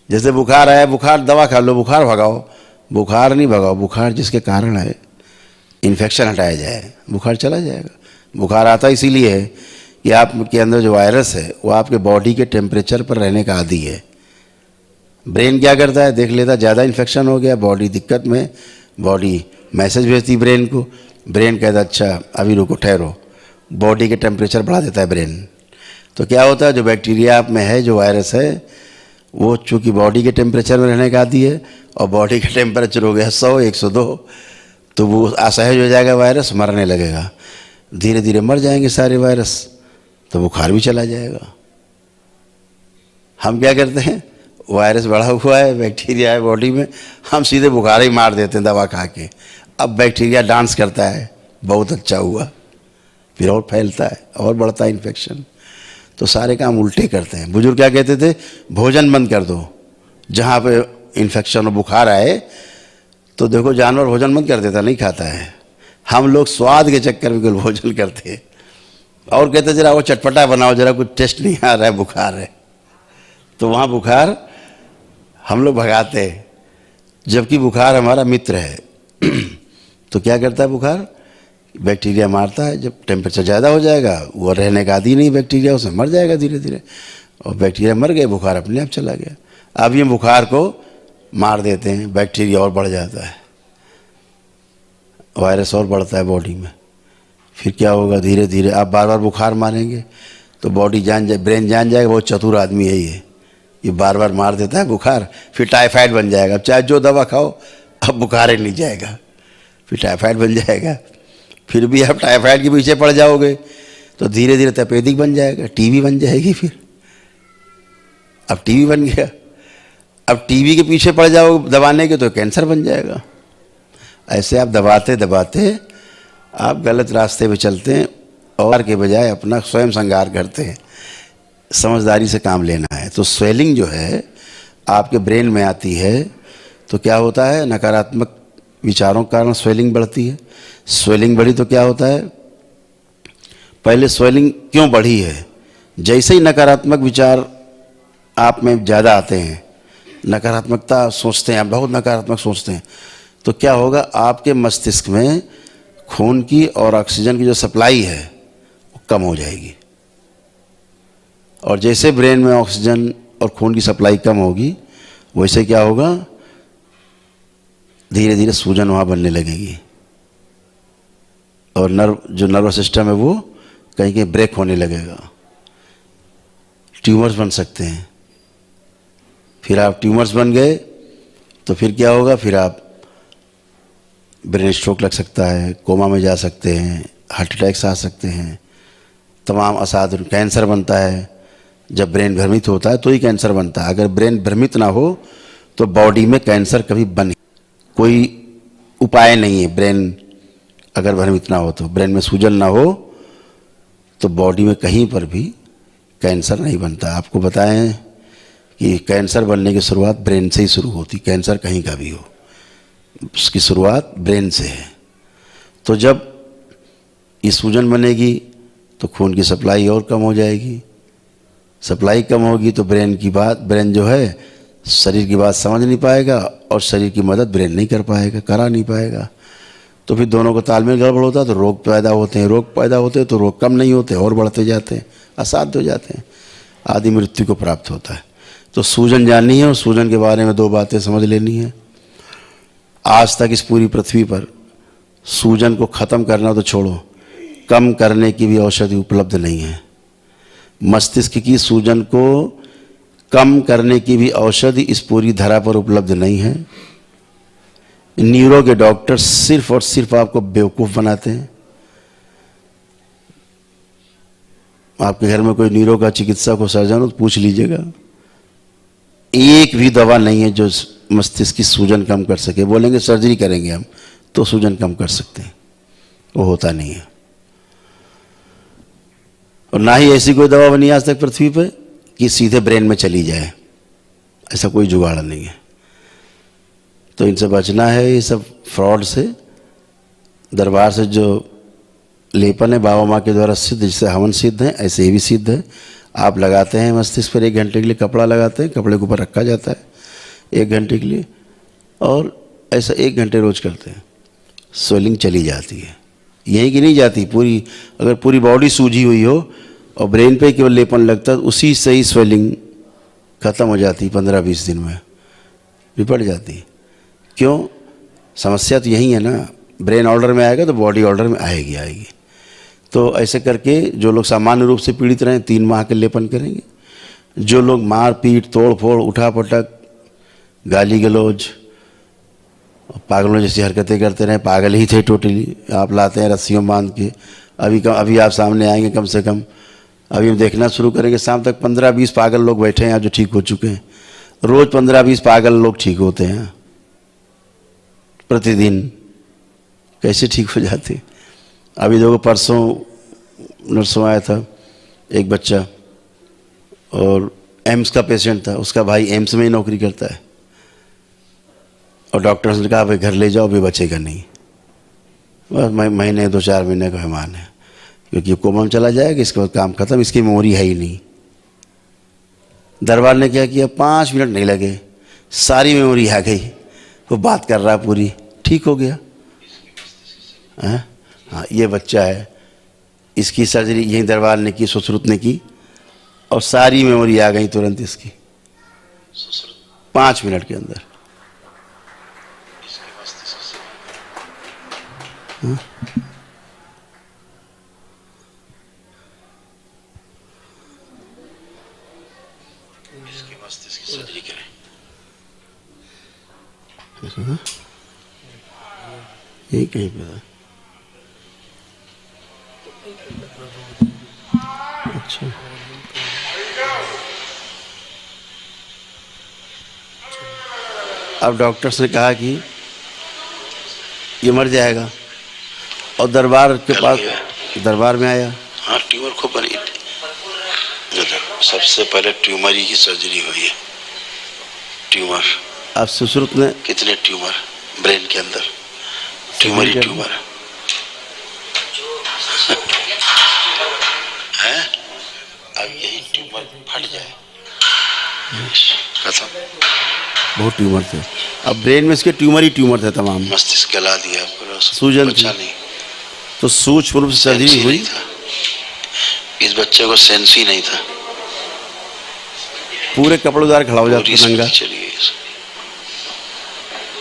जैसे बुखार आया, बुखार दवा खा लो, बुखार भगाओ, बुखार नहीं भगाओ, बुखार जिसके कारण है इन्फेक्शन हटाया जाए, बुखार चला जाएगा। बुखार आता इसीलिए है कि आपके अंदर जो वायरस है वो आपके बॉडी के टेम्परेचर पर रहने का आदी है। ब्रेन क्या करता है, देख लेता ज़्यादा इन्फेक्शन हो गया, बॉडी दिक्कत में, बॉडी मैसेज भेजती ब्रेन को, ब्रेन कहता अच्छा अभी रुको ठहरो, बॉडी के टेम्परेचर बढ़ा देता है ब्रेन। तो क्या होता है, जो बैक्टीरिया आप में है, जो वायरस है, वो चूँकि बॉडी के टेम्परेचर में रहने का आदी है और बॉडी का टेम्परेचर हो गया 100 102, तो वो असहज हो जाएगा, वायरस मरने लगेगा, धीरे धीरे मर जाएंगे सारे वायरस, तो बुखार भी चला जाएगा। हम क्या करते हैं, वायरस बढ़ा हुआ है, बैक्टीरिया है बॉडी में, हम सीधे बुखार ही मार देते हैं दवा खा के। अब बैक्टीरिया डांस करता है, बहुत अच्छा हुआ, फिर और फैलता है और बढ़ता है इन्फेक्शन। तो सारे काम उल्टे करते हैं। बुजुर्ग क्या कहते थे, भोजन बंद कर दो, जहाँ पे इन्फेक्शन और बुखार आए तो देखो जानवर भोजन बंद कर देता, नहीं खाता है। हम लोग स्वाद के चक्कर में केवल भोजन करते हैं और कहते जरा वो चटपटा बनाओ, जरा कुछ टेस्ट नहीं आ रहा है, बुखार है, तो वहाँ बुखार हम लोग भगाते हैं, जबकि बुखार हमारा मित्र है। तो क्या करता है बुखार, बैक्टीरिया मारता है, जब टेम्परेचर ज़्यादा हो जाएगा वो रहने का आदी नहीं बैक्टीरिया, उसे मर जाएगा धीरे धीरे, और बैक्टीरिया मर गए, बुखार अपने आप चला गया। अब ये बुखार को मार देते हैं, बैक्टीरिया और बढ़ जाता है, वायरस और बढ़ता है बॉडी में, फिर क्या होगा, धीरे धीरे आप बार बार बुखार मारेंगे तो बॉडी जान जाए, ब्रेन जान जाएगा बहुत चतुर आदमी है ये बार बार मार देता है बुखार, फिर टाइफाइड बन जाएगा। अब चाहे जो दवा खाओ अब बुखार ही नहीं जाएगा, फिर टाइफाइड बन जाएगा, फिर भी आप टाइफाइड के पीछे पड़ जाओगे तो धीरे धीरे तपेदिक बन जाएगा, टीबी बन जाएगी, फिर अब टीबी बन गया, अब टीबी के पीछे पड़ जाओ दबाने के तो कैंसर बन जाएगा। ऐसे आप दबाते दबाते आप गलत रास्ते पे चलते हैं और के बजाय अपना स्वयं संहार करते हैं। समझदारी से काम लेना है। तो स्वेलिंग जो है आपके ब्रेन में आती है तो क्या होता है, नकारात्मक विचारों के कारण स्वेलिंग बढ़ती है। स्वेलिंग बढ़ी तो क्या होता है, पहले स्वेलिंग क्यों बढ़ी है, जैसे ही नकारात्मक विचार आप में ज़्यादा आते हैं, नकारात्मकता सोचते हैं, आप बहुत नकारात्मक सोचते हैं, तो क्या होगा, आपके मस्तिष्क में खून की और ऑक्सीजन की जो सप्लाई है वो कम हो जाएगी, और जैसे ब्रेन में ऑक्सीजन और खून की सप्लाई कम होगी वैसे क्या होगा, धीरे धीरे सूजन वहाँ बनने लगेगी और नर्वस सिस्टम है वो कहीं कहीं ब्रेक होने लगेगा, ट्यूमर्स बन सकते हैं। फिर आप ट्यूमर्स बन गए तो फिर क्या होगा, फिर आप ब्रेन स्ट्रोक लग सकता है, कोमा में जा सकते हैं, हार्ट अटैक्स आ सकते हैं, तमाम असाधारण कैंसर बनता है। जब ब्रेन भ्रमित होता है तो ही कैंसर बनता है, अगर ब्रेन भ्रमित ना हो तो बॉडी में कैंसर कभी कोई उपाय नहीं है। ब्रेन अगर भ्रमित ना हो तो, ब्रेन में सूजन ना हो तो बॉडी में कहीं पर भी कैंसर नहीं बनता। आपको बताएं कि कैंसर बनने की शुरुआत ब्रेन से ही शुरू होती, कैंसर कहीं का भी हो उसकी शुरुआत ब्रेन से है। तो जब ये सूजन बनेगी तो खून की सप्लाई और कम हो जाएगी, सप्लाई कम होगी तो ब्रेन जो है शरीर की बात समझ नहीं पाएगा और शरीर की मदद ब्रेन नहीं कर पाएगा, करा नहीं पाएगा, तो फिर दोनों का तालमेल गड़बड़ होता है तो रोग पैदा होते हैं, रोग पैदा होते हैं तो रोग कम नहीं होते और बढ़ते जाते हैं, असाध्य हो जाते हैं, आदि मृत्यु को प्राप्त होता है। तो सूजन जाननी है और सूजन के बारे में दो बातें समझ लेनी है। आज तक इस पूरी पृथ्वी पर सूजन को ख़त्म करना तो छोड़ो, कम करने की भी औषधि उपलब्ध नहीं है। मस्तिष्क की सूजन को कम करने की भी औषधि इस पूरी धरा पर उपलब्ध नहीं है। न्यूरो के डॉक्टर सिर्फ और सिर्फ आपको बेवकूफ़ बनाते हैं। आपके घर में कोई न्यूरो का चिकित्सक हो, सर्जन हो, तो पूछ लीजिएगा, एक भी दवा नहीं है जो मस्तिष्क की सूजन कम कर सके। बोलेंगे सर्जरी करेंगे हम तो सूजन कम कर सकते हैं, वो होता नहीं है। और ना ही ऐसी कोई दवा बनी आज तक पृथ्वी पे कि सीधे ब्रेन में चली जाए, ऐसा कोई जुगाड़ नहीं है। तो इनसे बचना है, ये सब फ्रॉड से। दरबार से जो लेपन है बाबा माँ के द्वारा सिद्ध, जिससे हवन सिद्ध है, ऐसे ही भी सिद्ध है। आप लगाते हैं मस्तिष्क पर 1 घंटे के लिए, कपड़ा लगाते हैं, कपड़े के ऊपर रखा जाता है 1 घंटे के लिए, और ऐसा 1 घंटे रोज करते हैं, स्वेलिंग चली जाती है। यहीं की नहीं जाती, पूरी, अगर पूरी बॉडी सूजी हुई हो और ब्रेन पे केवल लेपन लगता है, उसी से ही स्वेलिंग ख़त्म हो जाती, 15-20 दिन में निपट जाती। क्यों? समस्या तो यही है ना, ब्रेन ऑर्डर में आएगा तो बॉडी ऑर्डर में आएगी। तो ऐसे करके जो लोग सामान्य रूप से पीड़ित रहें 3 माह के लेपन करेंगे। जो लोग मार पीट, तोड़ फोड़, उठा पटक, गाली गलौज, पागलों जैसी हरकतें करते रहे, पागल ही थे टोटली, आप लाते हैं रस्सियों बांध के। अभी आप सामने आएंगे, कम से कम अभी हम देखना शुरू करेंगे, शाम तक 15-20 पागल लोग बैठे हैं यहाँ जो ठीक हो चुके हैं। रोज़ 15-20 पागल लोग ठीक होते हैं प्रतिदिन। कैसे ठीक हो जाते? अभी देखो, परसों नरसों आया था एक बच्चा, और एम्स का पेशेंट था, उसका भाई एम्स में ही नौकरी करता है, और डॉक्टर ने कहा भाई घर ले जाओ, भी बचेगा नहीं, बस महीने 2-4 महीने का मेहमान है, क्योंकि कोमा में चला जाएगा, इसके बाद काम खत्म, इसकी मेमोरी है ही नहीं। दरबार ने क्या किया, 5 मिनट नहीं लगे, सारी मेमोरी आ गई, वो बात कर रहा, पूरी ठीक हो गया। हाँ, ये बच्चा है, इसकी सर्जरी यहीं दरबार ने की, सुश्रुत ने की, और सारी मेमोरी आ गई तुरंत इसकी 5 मिनट के अंदर। हाँ? सर्जरी करें। यही कहीं पे था। अच्छा, अब डॉक्टर्स ने कहा कि ये मर जाएगा, और दरबार के पास, दरबार में आया। हाँ, ट्यूमर खूब बनी, सबसे पहले ट्यूमर ही की सर्जरी हुई है। ट्यूमर, अब सुश्रुत ने कितने ट्यूमर ब्रेन के अंदर, ट्यूमर ही ट्यूमर है। अब यही ट्यूमर फट जाए, खत्म। बहुत ट्यूमर थे, अब ब्रेन में इसके ट्यूमर ही ट्यूमर थे तमाम। मस्तिष्क गला दिया, सूजन थी, नहीं तो सूक्ष्म रूप से सर्जरी हुई। इस बच्चे को सेंस ही नहीं था, पूरे कपड़े उतार खड़ा हो जाता नंगा।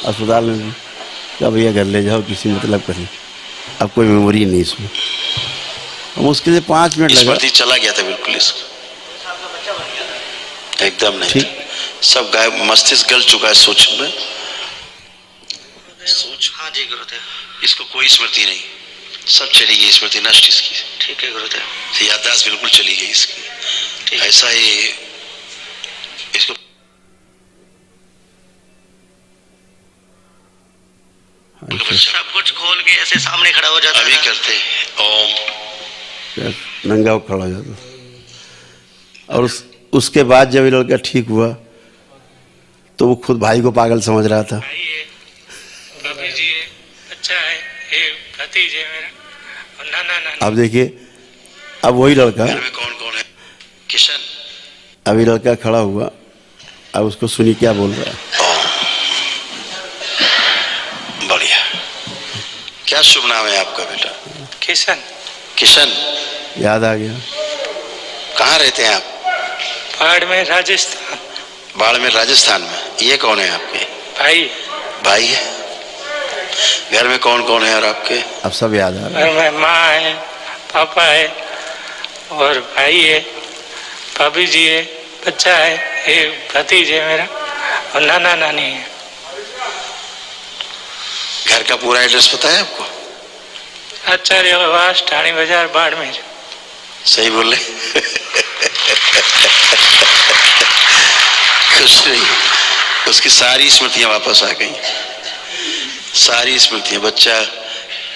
अस्पताल में भी क्या, भैया घर ले जाओ, किसी मतलब का नहीं, अब कोई मेमोरी नहीं इसमें। मुश्किल से 5 मिनट लगा, चला गया था बिल्कुल, इसका एकदम नहीं ठीक, सब गायब, मस्तिष्क गल चुका है सूक्ष्म में। हाँ जी गुरुदेव, इसको कोई स्मृति नहीं, सब चली गई स्मृति, नष्ट इसकी। ठीक है गुरुदेव, याददाश्त बिल्कुल चली गई इसकी। ऐसा ही इसको सब कुछ खोल के ऐसे सामने खड़ा हो जाता, अभी करते ओम, नंगा खड़ा हो जाता। और उसके बाद जब ये लड़का ठीक हुआ तो वो खुद भाई को पागल समझ रहा था। अच्छा है, भतीजे मेरा, ना। अब देखिए, अब वही लड़का, कौन है? किशन। अभी लड़का खड़ा हुआ, अब उसको सुनिए क्या बोल रहा है। बढ़िया, क्या शुभ नाम है आपका बेटा? किशन। किशन, याद आ गया। कहाँ रहते हैं आप? बाड़मेर राजस्थान। बाड़मेर राजस्थान में। ये कौन है आपके? भाई है। घर में कौन कौन है और आपके? अब सब याद आ रहा है। घर में माँ है, पापा है, और भाई है, भाभी जी है, बच्चा है, एक भतीजे मेरा, और नाना नानी है। घर का पूरा एड्रेस पता है आपको? आचार्य आवास, ठाणी बाजार, बाड़मेर। सही बोले। कुछ नहीं, उसकी सारी स्मृतियां वापस आ गई, सारी स्मृतियां। बच्चा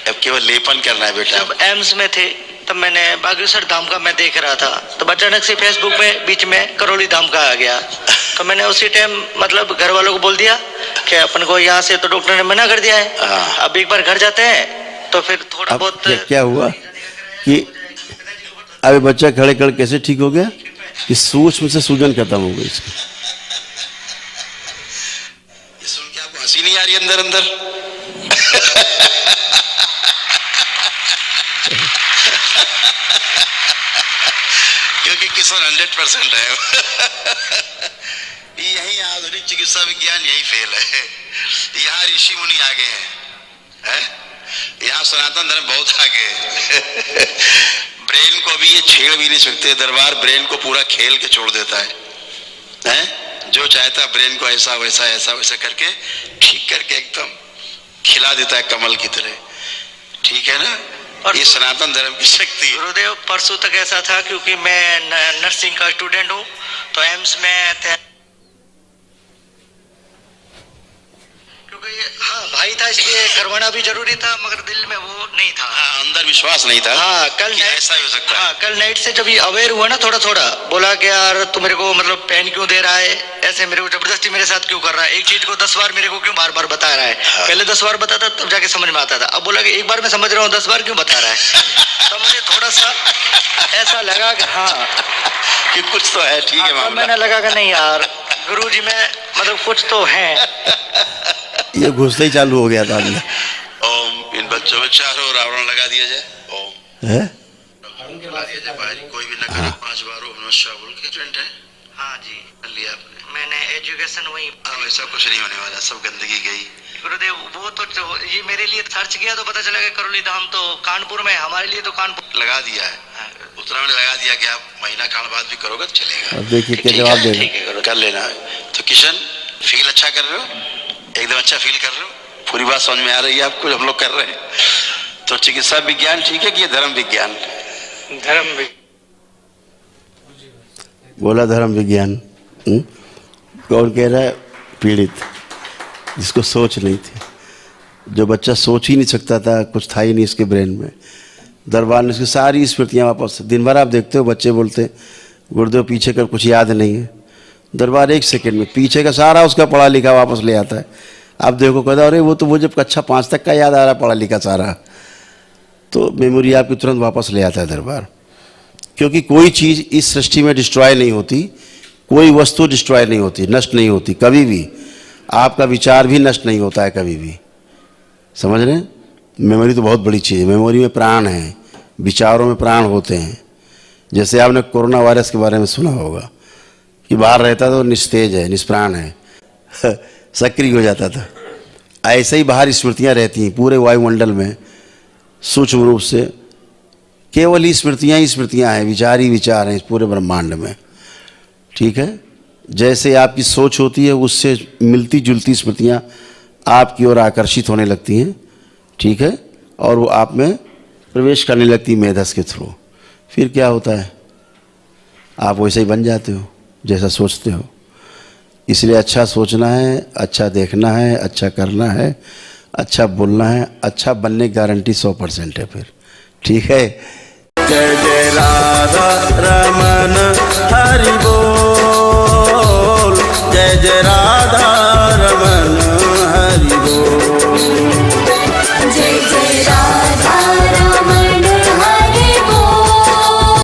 अब केवल लेपन करना है बेटा। जब एम्स में थे तब मैंने बागेश्वर धाम का मैं देख रहा था, तो अचानक से फेसबुक में बीच में करौली धाम का आ गया, तो मैंने उसी टाइम मतलब घर वालों को बोल दिया कि अपन को यहाँ से, तो डॉक्टर ने मना कर दिया है। अब एक बार घर जाते हैं तो फिर थोड़ा बहुत क्या हुआ कि अभी बच्चा खड़े खड़े कैसे ठीक हो गया? कि सूक्ष्म से सूजन खत्म हो गई इसकी। ये सुन के आपको हंसी नहीं आ रही अंदर अंदर? क्योंकि किशन 100% है। यही आधुनिक चिकित्सा विज्ञान यही फेल है। यहाँ ऋषि मुनि आगे हैं, यहाँ सनातन धर्म बहुत आगे है। ब्रेन को भी ये छेड़ भी नहीं सकते। दरबार ब्रेन को पूरा खेल के छोड़ देता है? जो चाहता ब्रेन को ऐसा वैसा ऐसा वैसा करके ठीक करके एकदम खिला देता है कमल की तरह। ठीक है ना? और ये सनातन धर्म की शक्ति है। गुरुदेव परसों तक ऐसा था, क्योंकि मैं नर्सिंग का स्टूडेंट हूँ, तो एम्स में थे, हाँ भाई था, इसलिए करवाना भी जरूरी था, मगर दिल में वो नहीं था। हाँ, अंदर विश्वास नहीं था। हाँ, कल ऐसा हो सकता है। हाँ, कल नाइट से जब ये अवेयर हुआ ना, थोड़ा थोड़ा बोला कि यार तू मेरे को मतलब पेन क्यों दे रहा है, ऐसे मेरे को जबरदस्ती मेरे साथ क्यों कर रहा है, एक चीज को 10 बार मेरे को क्यों बार बार बता रहा है। हाँ। पहले 10 बार बताता तब जाके समझ में आता था, अब बोला कि एक बार मैं समझ रहा हूँ, 10 बार क्यों बता रहा है। तो मुझे थोड़ा सा ऐसा लगा कि हाँ कि कुछ तो है। ठीक है मामला। मैंने लगा कि नहीं यार गुरुजी में मतलब कुछ तो है। ये घुसते ही चालू हो गया था अंदर। ओम, इन बच्चों में चारों रावण लगा दिया जाए। ओम है? लगा दिया जाए बाहर, कोई भी न करे। 5 बार ओम नमः शिवाय बोल के स्टूडेंट है। हाँ जी, कर लिया आपने? मैंने एजुकेशन वही। अब ऐसा कुछ नहीं होने वाला, सब गंदगी गई। गुरुदेव वो तो ये मेरे लिए सर्च किया तो पता चला कि करौली धाम तो कानपुर में, हमारे लिए तो कानपुर लगा दिया है। उतना मैंने लगा दिया कि आप महीना काल बाद भी करोगे तो चलेगा। अब देखिए क्या जवाब देगा। ठीक है, कर लेना। तो किशन, फील अच्छा कर रहे हो? एकदम अच्छा फील कर रहे हो? पूरी बात समझ में आ रही है आपको हम लोग कर रहे हैं? तो चिकित्सा विज्ञान ठीक है कि ये धर्म विज्ञान? धर्म भी बोला धर्म विज्ञान। कौन कह रहा है? पीड़ित, जिसको सोच नहीं थी, जो बच्चा सोच ही नहीं सकता था, कुछ था ही नहीं इसके ब्रेन में। दरबार ने उसकी सारी स्मृतियाँ वापस। दिन भर आप देखते हो बच्चे बोलते गुरुदेव पीछे का कुछ याद नहीं है। दरबार 1 सेकंड में पीछे का सारा उसका पढ़ा लिखा वापस ले आता है। आप देखो कहता अरे वो तो वो जब कक्षा 5 तक का याद आ रहा पढ़ा लिखा सारा, तो मेमोरी आपकी तुरंत वापस ले आता है दरबार। क्योंकि कोई चीज़ इस सृष्टि में डिस्ट्रॉय नहीं होती, कोई वस्तु डिस्ट्रॉय नहीं होती, नष्ट नहीं होती कभी भी। आपका विचार भी नष्ट नहीं होता है कभी भी। समझ रहे हैं? मेमोरी तो बहुत बड़ी चीज़ है। मेमोरी में प्राण है, विचारों में प्राण होते हैं। जैसे आपने कोरोना वायरस के बारे में सुना होगा कि बाहर रहता तो निस्तेज है, निष्प्राण है, सक्रिय हो जाता था। ऐसे ही बाहर स्मृतियाँ रहती हैं पूरे वायुमंडल में सूक्ष्म रूप से। केवल ही स्मृतियाँ हैं, विचार ही विचार हैं इस पूरे ब्रह्मांड में। ठीक है? जैसे आपकी सोच होती है उससे मिलती जुलती स्मृतियाँ आपकी ओर आकर्षित होने लगती हैं। ठीक है? और वो आप में प्रवेश करने लगती मेधस के थ्रू। फिर क्या होता है? आप वैसे ही बन जाते हो जैसा सोचते हो। इसलिए अच्छा सोचना है, अच्छा देखना है, अच्छा करना है, अच्छा बोलना है। अच्छा बनने की गारंटी 100% है फिर। ठीक है? जय जय राधा रमन हरि बोल।